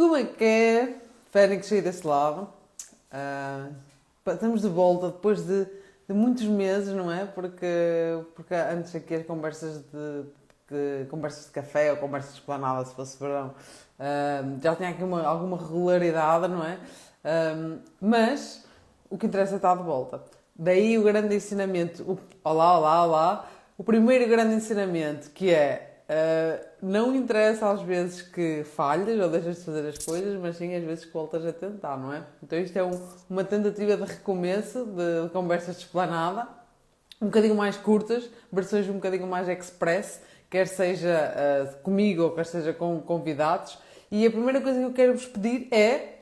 Como é que é? Fênix aí desse lado. Estamos de volta depois de muitos meses, não é? Porque antes aqui as conversas de café ou conversas de esplanada, se fosse verão, já tinha aqui alguma regularidade, não é? Mas o que interessa é estar de volta. Daí o grande ensinamento, olá. O primeiro grande ensinamento que é não interessa às vezes que falhas ou deixas de fazer as coisas, mas sim às vezes que voltas a tentar, não é? Então isto é uma tentativa de recomeço, de conversas de esplanada, um bocadinho mais curtas, versões um bocadinho mais express, quer seja comigo ou quer seja com convidados. E a primeira coisa que eu quero vos pedir é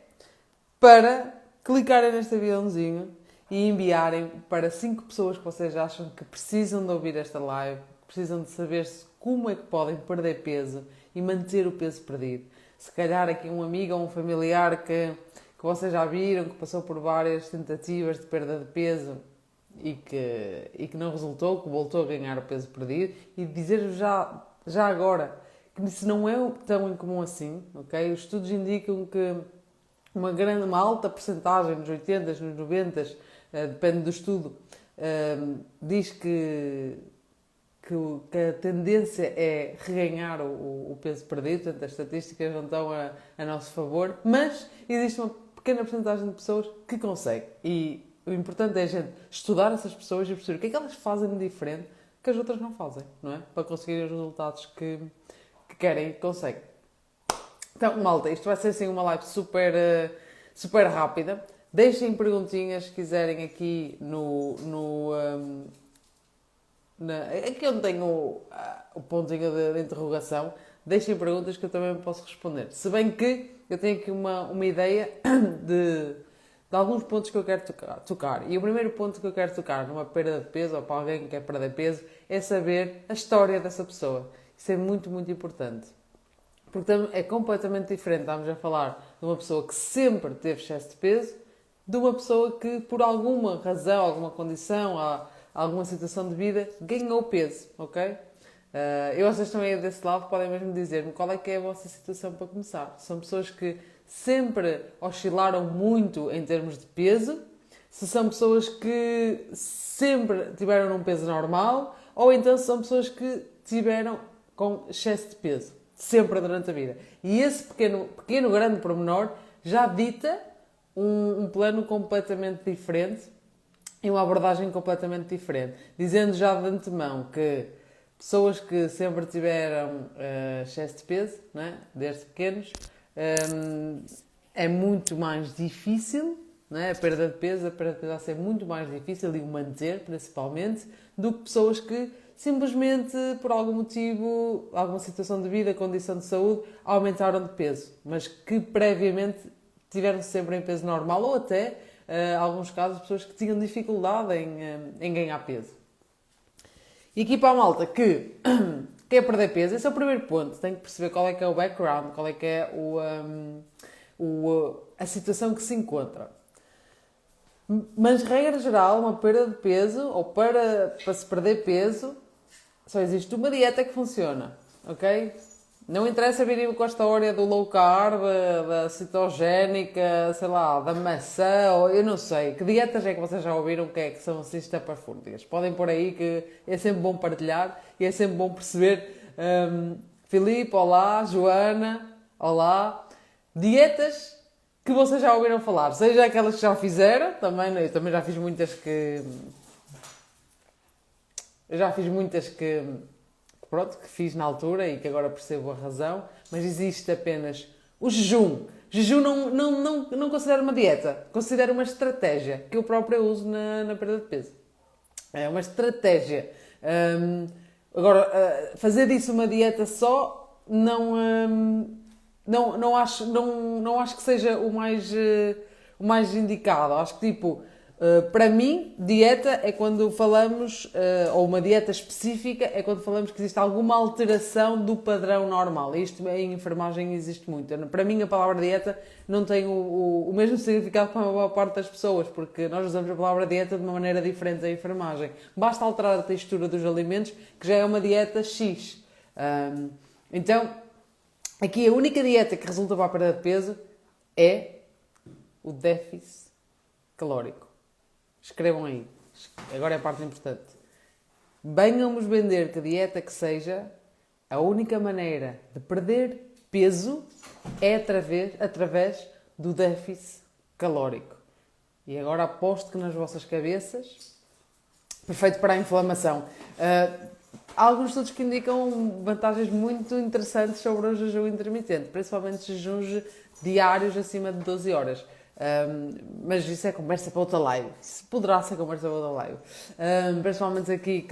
para clicarem neste aviãozinho e enviarem para 5 pessoas que vocês acham que precisam de ouvir esta live, que precisam de saber como é que podem perder peso e manter o peso perdido. Se calhar aqui um amigo ou um familiar que vocês já viram, que passou por várias tentativas de perda de peso e que não resultou, que voltou a ganhar o peso perdido, e dizer-vos já agora que isso não é tão incomum assim, ok? Os estudos indicam que uma alta percentagem, nos 80, nos 90, depende do estudo, diz que a tendência é reganhar o peso perdido, portanto as estatísticas não estão a nosso favor, mas existe uma pequena percentagem de pessoas que consegue. E o importante é a gente estudar essas pessoas e perceber o que é que elas fazem de diferente que as outras não fazem, não é? Para conseguirem os resultados que querem e que conseguem. Então, malta, isto vai ser assim uma live super rápida. Deixem perguntinhas se quiserem aqui aqui onde tenho o pontinho de interrogação. Deixem perguntas que eu também posso responder. Se bem que eu tenho aqui uma ideia de alguns pontos que eu quero tocar. E o primeiro ponto que eu quero tocar numa perda de peso, ou para alguém que quer perder peso, é saber a história dessa pessoa. Isso é muito, muito importante. Porque é completamente diferente. Estamos a falar de uma pessoa que sempre teve excesso de peso, de uma pessoa que, por alguma razão, alguma condição, alguma situação de vida, ganhou peso, ok? E vocês estão aí desse lado, podem mesmo dizer-me qual é que é a vossa situação para começar. São pessoas que sempre oscilaram muito em termos de peso, se são pessoas que sempre tiveram num peso normal, ou então são pessoas que tiveram com excesso de peso, sempre durante a vida. E esse pequeno grande pormenor já dita um plano completamente diferente e uma abordagem completamente diferente. Dizendo já de antemão que pessoas que sempre tiveram excesso de peso, não é? Desde pequenos, é muito mais difícil, não é? A perda de peso vai ser muito mais difícil, e o manter principalmente, do que pessoas que simplesmente, por algum motivo, alguma situação de vida, condição de saúde, aumentaram de peso, mas que previamente tiveram sempre em peso normal, ou até, alguns casos, pessoas que tinham dificuldade em ganhar peso. E aqui para a malta que quer perder peso, esse é o primeiro ponto. Tem que perceber qual é que é o background, qual é que é a situação que se encontra. Mas, regra geral, uma perda de peso, ou para se perder peso, só existe uma dieta que funciona, ok? Não interessa virem com a história do low carb, da cetogénica, sei lá, da maçã, ou eu não sei. Que dietas é que vocês já ouviram que são assim estapafúrdias? Podem pôr aí, que é sempre bom partilhar e é sempre bom perceber. Filipe, olá. Joana, olá. Dietas que vocês já ouviram falar, seja aquelas que já fizeram, eu também já fiz muitas que... Eu já fiz muitas que fiz na altura e que agora percebo a razão, mas existe apenas o jejum. Jejum não considero uma dieta, considero uma estratégia que eu própria uso na perda de peso. É uma estratégia. Agora, fazer disso uma dieta só, não acho que seja o mais indicado. Acho que, para mim, dieta é quando falamos, ou uma dieta específica, é quando falamos que existe alguma alteração do padrão normal. Isto em enfermagem existe muito. Para mim, a palavra dieta não tem o mesmo significado para a maior parte das pessoas, porque nós usamos a palavra dieta de uma maneira diferente em enfermagem. Basta alterar a textura dos alimentos, que já é uma dieta X. Então, Aqui a única dieta que resulta para a perda de peso é o déficit calórico. Escrevam aí. Agora é a parte importante. Venham-nos vender que a dieta que seja, a única maneira de perder peso é através do déficit calórico. E agora aposto que nas vossas cabeças, perfeito para a inflamação. Há alguns estudos que indicam vantagens muito interessantes sobre o jejum intermitente, principalmente jejuns diários acima de 12 horas. Mas isso é conversa para outra live. Isso poderá ser conversa para outra live. Principalmente aqui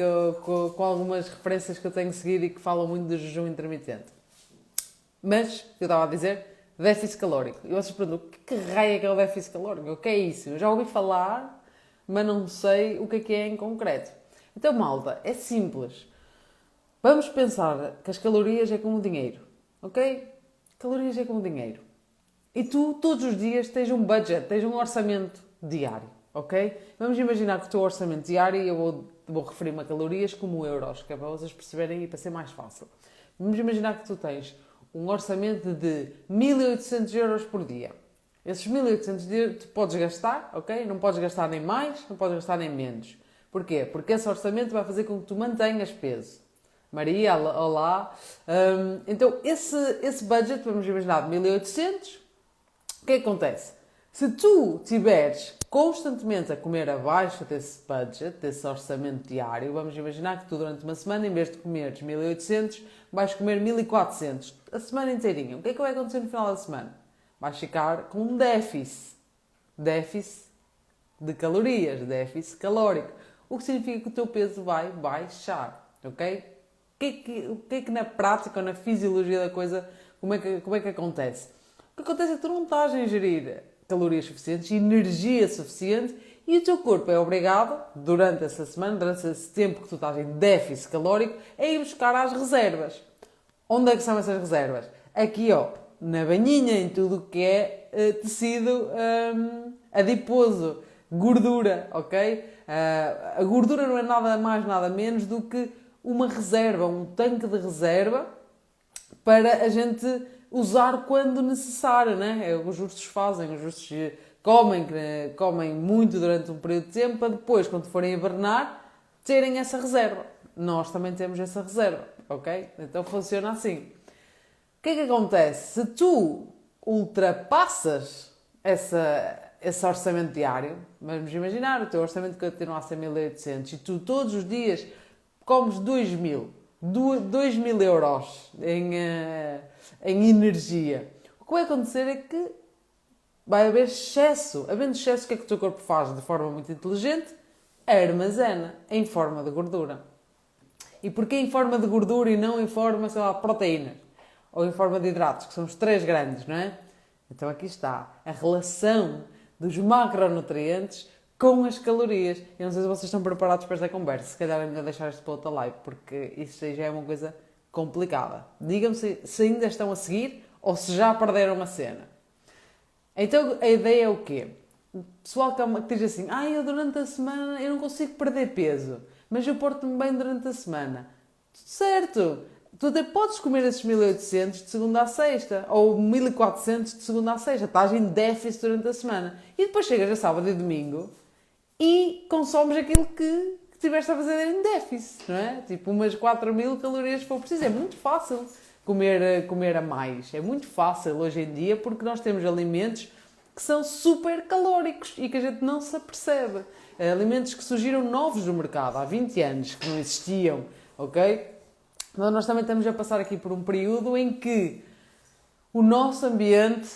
com algumas referências que eu tenho seguido e que falam muito do jejum intermitente. Mas, o que eu estava a dizer, déficit calórico. E vocês perguntam, o que raio é o déficit calórico? O que é isso? Eu já ouvi falar, mas não sei o que é em concreto. Então, malta, é simples. Vamos pensar que as calorias é como dinheiro, ok? Calorias é como dinheiro. E tu, todos os dias, tens um budget, tens um orçamento diário, ok? Vamos imaginar que o teu orçamento diário, eu vou referir-me a calorias como euros, que é para vocês perceberem e para ser mais fácil. Vamos imaginar que tu tens um orçamento de 1.800 euros por dia. Esses 1.800 euros tu podes gastar, ok? Não podes gastar nem mais, não podes gastar nem menos. Porquê? Porque esse orçamento vai fazer com que tu mantenhas peso. Maria, olá. Então, esse budget, vamos imaginar, de 1.800, o que é que acontece? Se tu estiveres constantemente a comer abaixo desse budget, desse orçamento diário, vamos imaginar que tu durante uma semana, em vez de comeres 1.800, vais comer 1.400 a semana inteirinha. O que é que vai acontecer no final da semana? Vais ficar com um déficit de calorias, déficit calórico, o que significa que o teu peso vai baixar, ok? O que é que na prática ou na fisiologia da coisa, como é que acontece? O que acontece é que tu não estás a ingerir calorias suficientes, energia suficiente, e o teu corpo é obrigado, durante essa semana, durante esse tempo que tu estás em déficit calórico, a ir buscar as reservas. Onde é que são essas reservas? Aqui, ó, na banhinha, em tudo o que é tecido adiposo, gordura, ok? A gordura não é nada mais, nada menos do que uma reserva, um tanque de reserva para a gente usar quando necessário, né? É o que os justos fazem, os justos comem muito durante um período de tempo para depois, quando forem hibernar, terem essa reserva. Nós também temos essa reserva, ok? Então funciona assim. O que é que acontece? Se tu ultrapassas esse orçamento diário, vamos imaginar, o teu orçamento continua a ser 1.800 e tu todos os dias comes 2.000 euros em energia. O que vai acontecer é que vai haver excesso. Havendo excesso, o que é que o teu corpo faz de forma muito inteligente? Armazena em forma de gordura. E porquê em forma de gordura e não em forma, sei lá, de proteínas? Ou em forma de hidratos, que são os três grandes, não é? Então aqui está a relação dos macronutrientes com as calorias. Eu não sei se vocês estão preparados para esta conversa. Se calhar é melhor deixar isto para outra live, porque isso já é uma coisa complicada. Digam-me se ainda estão a seguir ou se já perderam a cena. Então a ideia é o quê? O pessoal que diz assim, eu durante a semana eu não consigo perder peso, mas eu porto-me bem durante a semana. Certo! Tu até podes comer esses 1.800 de segunda a sexta, ou 1.400 de segunda a sexta. Estás em déficit durante a semana. E depois chegas a sábado e domingo e consomes aquilo que estiveste a fazer em déficit, não é? Tipo umas 4.000 calorias se for preciso. É muito fácil comer a mais. É muito fácil hoje em dia porque nós temos alimentos que são super calóricos e que a gente não se apercebe. Alimentos que surgiram novos no mercado há 20 anos, que não existiam, ok? Então nós também estamos a passar aqui por um período em que o nosso ambiente,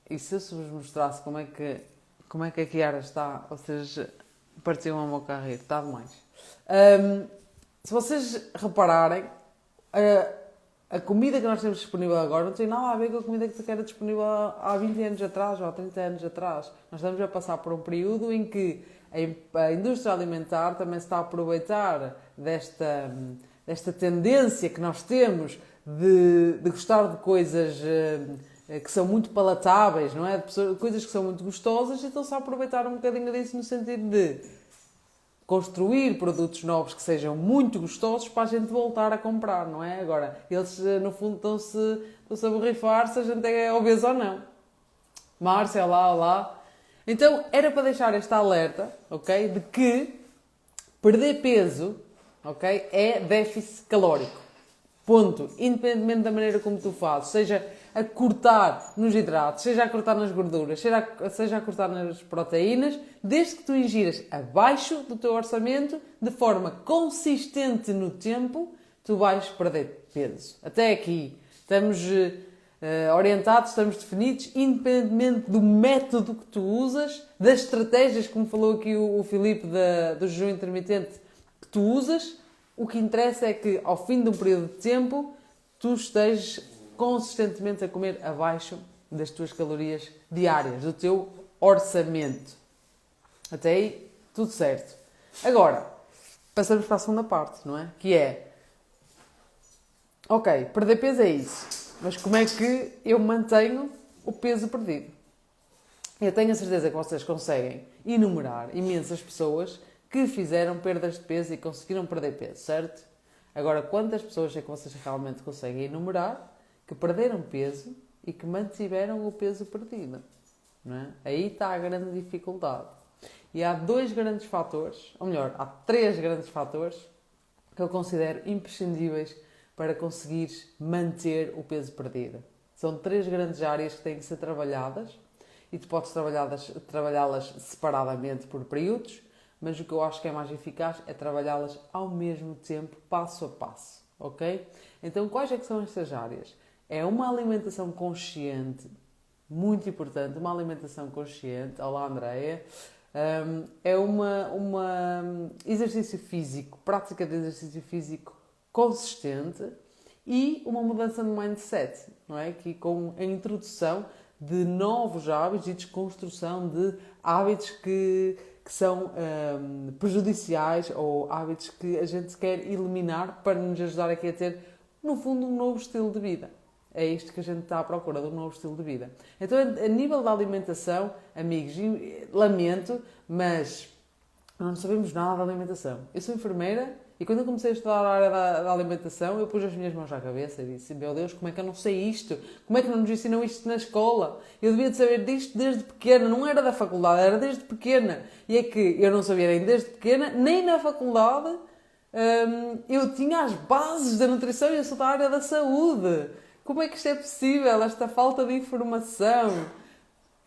e se eu vos mostrasse como é que a Kiara está, vocês pareciam a meu carreiro, está demais. Se vocês repararem, a comida que nós temos disponível agora não tem nada a ver com a comida que era disponível há 20 anos atrás ou há 30 anos atrás. Nós estamos a passar por um período em que a indústria alimentar também se está a aproveitar desta tendência que nós temos de gostar de coisas que são muito palatáveis, não é? De coisas que são muito gostosas, e estão-se a aproveitar um bocadinho disso no sentido de construir produtos novos que sejam muito gostosos para a gente voltar a comprar, não é? Agora, eles no fundo estão-se a borrifar se a gente é obeso ou não. Márcia, olá, olá. Então, era para deixar esta alerta, ok? De que perder peso, ok? É déficit calórico. Ponto. Independentemente da maneira como tu fazes, seja a cortar nos hidratos, seja a cortar nas gorduras, seja a cortar nas proteínas, desde que tu ingiras abaixo do teu orçamento, de forma consistente no tempo, tu vais perder peso. Até aqui estamos orientados, estamos definidos, independentemente do método que tu usas, das estratégias, como falou aqui o Filipe do jejum intermitente, que tu usas. O que interessa é que, ao fim de um período de tempo, tu estejas consistentemente a comer abaixo das tuas calorias diárias, do teu orçamento. Até aí, tudo certo. Agora, passamos para a segunda parte, não é? Que é, ok, perder peso é isso, mas como é que eu mantenho o peso perdido? Eu tenho a certeza que vocês conseguem enumerar imensas pessoas que fizeram perdas de peso e conseguiram perder peso, certo? Agora, quantas pessoas é que vocês realmente conseguem enumerar que perderam peso e que mantiveram o peso perdido? Não é? Aí está a grande dificuldade. E há dois grandes fatores, ou melhor, há três grandes fatores que eu considero imprescindíveis para conseguir manter o peso perdido. São três grandes áreas que têm que ser trabalhadas e tu podes trabalhá-las separadamente por períodos, mas o que eu acho que é mais eficaz é trabalhá-las ao mesmo tempo, passo a passo, ok? Então, quais é que são estas áreas? É uma alimentação consciente, muito importante, uma alimentação consciente. Olá, Andréia. É exercício físico, prática de exercício físico consistente e uma mudança no mindset, não é? Que com a introdução de novos hábitos e desconstrução de hábitos que são prejudiciais ou hábitos que a gente quer eliminar para nos ajudar aqui a ter, no fundo, um novo estilo de vida. É isto que a gente está à procura, de um novo estilo de vida. Então, a nível da alimentação, amigos, lamento, mas nós não sabemos nada da alimentação. Eu sou enfermeira e quando eu comecei a estudar a área da alimentação, eu pus as minhas mãos à cabeça e disse, meu Deus, como é que eu não sei isto? Como é que não nos ensinam isto na escola? Eu devia de saber disto desde pequena, não era da faculdade, era desde pequena. E é que eu não sabia nem desde pequena, nem na faculdade, eu tinha as bases da nutrição e eu sou da área da saúde. Como é que isto é possível, esta falta de informação?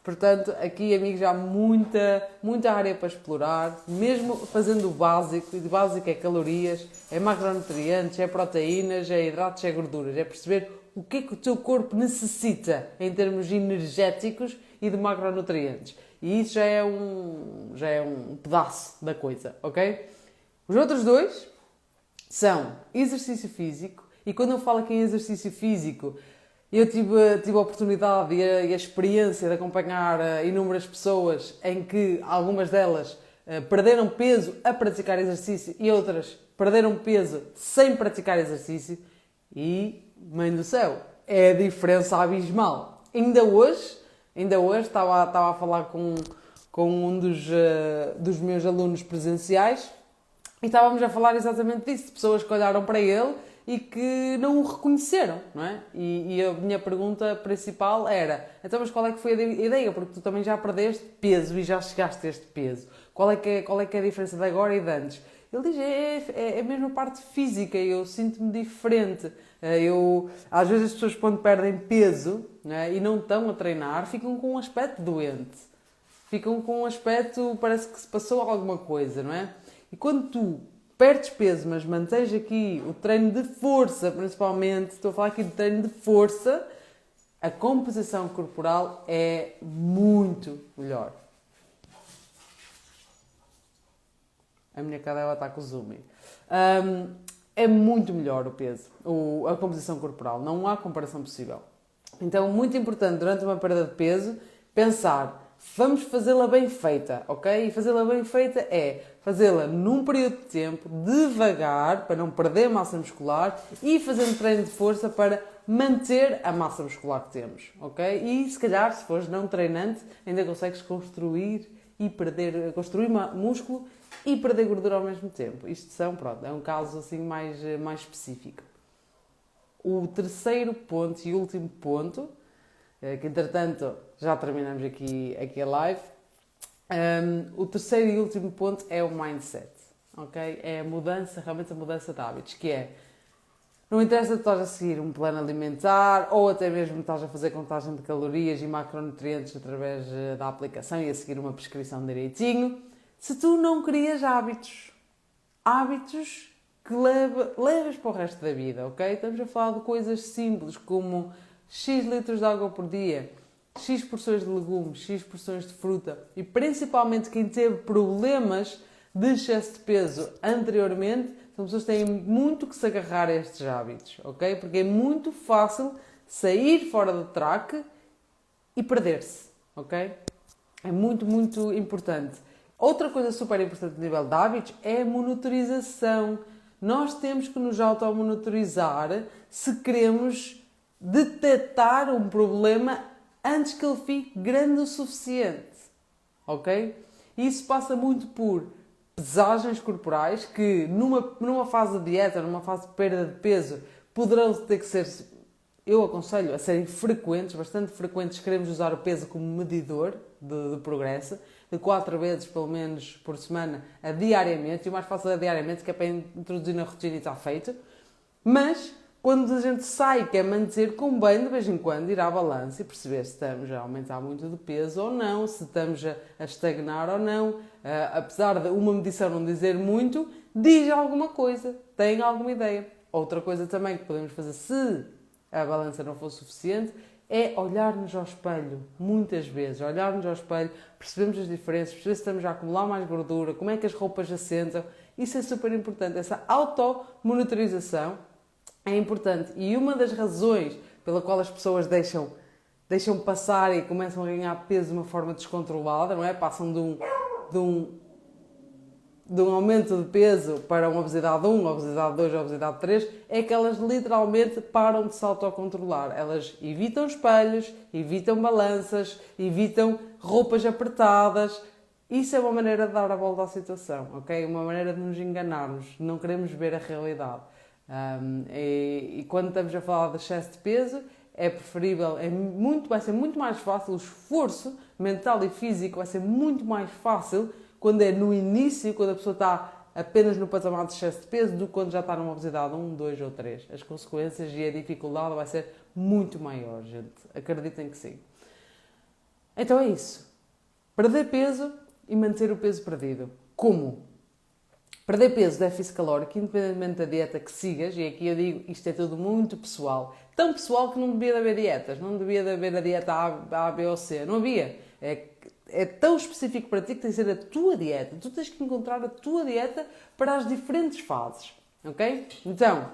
Portanto, aqui, amigos, há muita área para explorar, mesmo fazendo o básico, e de básico é calorias, é macronutrientes, é proteínas, é hidratos, é gorduras, é perceber o que é que o teu corpo necessita em termos energéticos e de macronutrientes. E isso já é um pedaço da coisa, ok? Os outros dois são exercício físico, e quando eu falo aqui em exercício físico, eu tive a oportunidade e a experiência de acompanhar inúmeras pessoas em que algumas delas perderam peso a praticar exercício e outras perderam peso sem praticar exercício e, mãe do céu, é a diferença abismal. Ainda hoje estava a falar com um dos meus alunos presenciais e estávamos a falar exatamente disso, de pessoas que olharam para ele e que não o reconheceram, não é? E a minha pergunta principal era, então, mas qual é que foi a ideia? Porque tu também já perdeste peso e já chegaste a este peso. Qual é que é a diferença de agora e de antes? Ele diz, é a mesma parte física, eu sinto-me diferente. Às vezes as pessoas quando perdem peso, não é? E não estão a treinar, ficam com um aspecto doente. Ficam com um aspecto, parece que se passou alguma coisa, não é? E quando tu perdes peso, mas mantens aqui o treino de força, principalmente, estou a falar aqui de treino de força, a composição corporal é muito melhor. A minha cadela está com o zoom. É muito melhor o peso, a composição corporal, não há comparação possível. Então, muito importante durante uma perda de peso, pensar, vamos fazê-la bem feita, ok? E fazê-la bem feita é fazê-la num período de tempo, devagar, para não perder massa muscular e fazendo treino de força para manter a massa muscular que temos, ok? E se calhar, se fores não treinante, ainda consegues construir músculo e perder gordura ao mesmo tempo. Isto é um caso assim mais específico. O terceiro ponto e último ponto, que entretanto já terminamos aqui a live, o terceiro e último ponto é o mindset, ok? É realmente a mudança de hábitos, que é, não interessa que estás a seguir um plano alimentar ou até mesmo estás a fazer contagem de calorias e macronutrientes através da aplicação e a seguir uma prescrição direitinho, se tu não crias hábitos que levas para o resto da vida, ok? Estamos a falar de coisas simples como X litros de água por dia, X porções de legumes, X porções de fruta e principalmente quem teve problemas de excesso de peso anteriormente, são pessoas que têm muito que se agarrar a estes hábitos, ok? Porque é muito fácil sair fora do track e perder-se, ok? É muito, muito importante. Outra coisa super importante a nível de hábitos é a monitorização. Nós temos que nos auto-monitorizar se queremos detectar um problema antes que ele fique grande o suficiente, ok? Isso passa muito por pesagens corporais que numa fase de dieta, numa fase de perda de peso, poderão ter que ser, eu aconselho a serem frequentes, bastante frequentes, queremos usar o peso como medidor de progresso, de 4 vezes pelo menos por semana a diariamente, e o mais fácil é diariamente, que é para introduzir na rotina e está feito. Mas quando a gente sai, quer manter, convém de vez em quando ir à balança e perceber se estamos a aumentar muito de peso ou não, se estamos a estagnar ou não. Apesar de uma medição não dizer muito, diz alguma coisa, tem alguma ideia. Outra coisa também que podemos fazer se a balança não for suficiente é olhar-nos ao espelho, muitas vezes, olhar-nos ao espelho, percebemos as diferenças, perceber se estamos a acumular mais gordura, como é que as roupas assentam, isso é super importante, essa auto-monitorização é importante. E uma das razões pela qual as pessoas deixam passar e começam a ganhar peso de uma forma descontrolada, não é? Passam de um aumento de peso para uma obesidade 1, obesidade 2, obesidade 3, é que elas literalmente param de se autocontrolar. Elas evitam espelhos, evitam balanças, evitam roupas apertadas. Isso é uma maneira de dar a volta à situação, ok? Uma maneira de nos enganarmos. Não queremos ver a realidade. E quando estamos a falar de excesso de peso, é preferível, vai ser muito mais fácil, o esforço mental e físico vai ser muito mais fácil quando é no início, quando a pessoa está apenas no patamar de excesso de peso, do que quando já está numa obesidade 1, 2 ou 3. As consequências e a dificuldade vai ser muito maior, gente. Acreditem que sim. Então é isso. Perder peso e manter o peso perdido. Como? Perder peso, déficit calórico, independentemente da dieta que sigas, e aqui eu digo, isto é tudo muito pessoal. Tão pessoal que não devia de haver dietas, não devia de haver a dieta A, B ou C, não havia. É tão específico para ti que tem que ser a tua dieta. Tu tens que encontrar a tua dieta para as diferentes fases, ok? Então,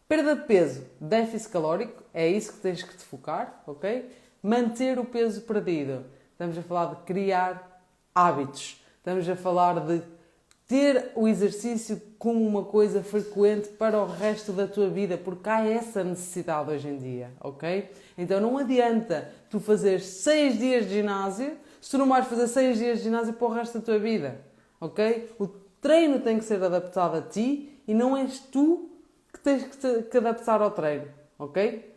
perda de peso, déficit calórico, é isso que tens que te focar, ok? Manter o peso perdido. Estamos a falar de criar hábitos. Estamos a falar de ter o exercício como uma coisa frequente para o resto da tua vida, porque há essa necessidade hoje em dia, ok? Então não adianta tu fazer 6 dias de ginásio se tu não vais fazer 6 dias de ginásio para o resto da tua vida, ok? O treino tem que ser adaptado a ti e não és tu que tens que adaptar ao treino, ok?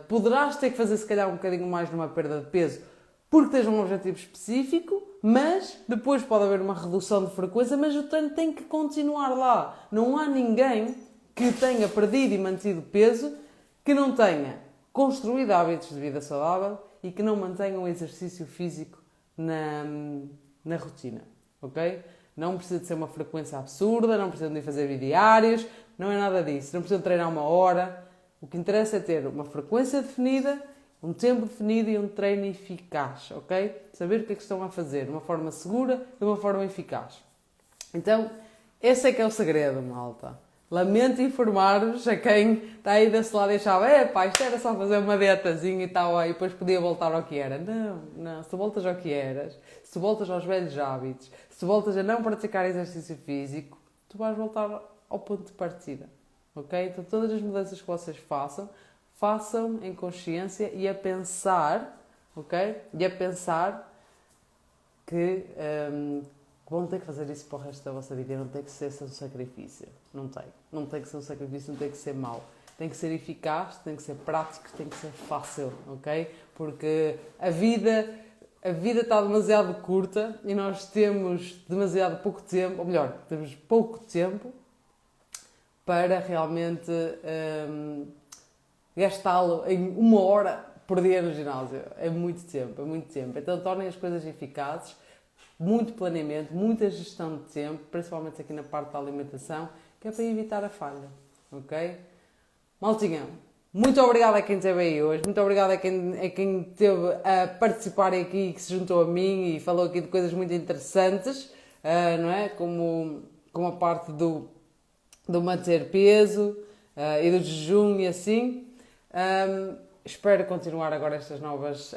Poderás ter que fazer se calhar um bocadinho mais numa perda de peso porque tens um objetivo específico, mas depois pode haver uma redução de frequência, mas o treino tem que continuar lá. Não há ninguém que tenha perdido e mantido peso que não tenha construído hábitos de vida saudável e que não mantenha um exercício físico na rotina, ok? Não precisa de ser uma frequência absurda, não precisam de fazer bidiários, não é nada disso. Não precisam de treinar 1 hora. O que interessa é ter uma frequência definida, um tempo definido e um treino eficaz, ok? Saber o que é que estão a fazer de uma forma segura e de uma forma eficaz. Então, esse é que é o segredo, malta. Lamento informar-vos a quem está aí desse lado e achava isto era só fazer uma dietazinha e tal, aí depois podia voltar ao que era. Não. Se tu voltas ao que eras, se tu voltas aos velhos hábitos, se tu voltas a não praticar exercício físico, tu vais voltar ao ponto de partida, ok? Então, todas as mudanças que vocês façam em consciência e a pensar, ok? E a pensar que vão ter que fazer isso para o resto da vossa vida e não tem que ser um sacrifício. Não tem. Não tem que ser um sacrifício, não tem que ser mau. Tem que ser eficaz, tem que ser prático, tem que ser fácil, ok? Porque a vida está demasiado curta e nós temos demasiado pouco tempo, ou melhor, temos pouco tempo para realmente gastá-lo em 1 hora por dia no ginásio. É muito tempo, é muito tempo. Então tornem as coisas eficazes, muito planeamento, muita gestão de tempo, principalmente aqui na parte da alimentação, que é para evitar a falha, ok? Maltinha, muito obrigada a quem esteve aí hoje, muito obrigada a quem esteve a participar aqui, que se juntou a mim e falou aqui de coisas muito interessantes, não é? Como a parte do manter peso e do jejum e assim. Espero continuar agora estas novas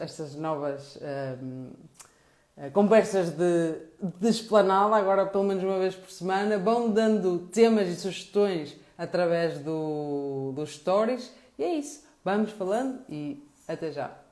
conversas de esplanada, agora pelo menos uma vez por semana. Vão dando temas e sugestões através dos stories. E é isso. Vamos falando e até já.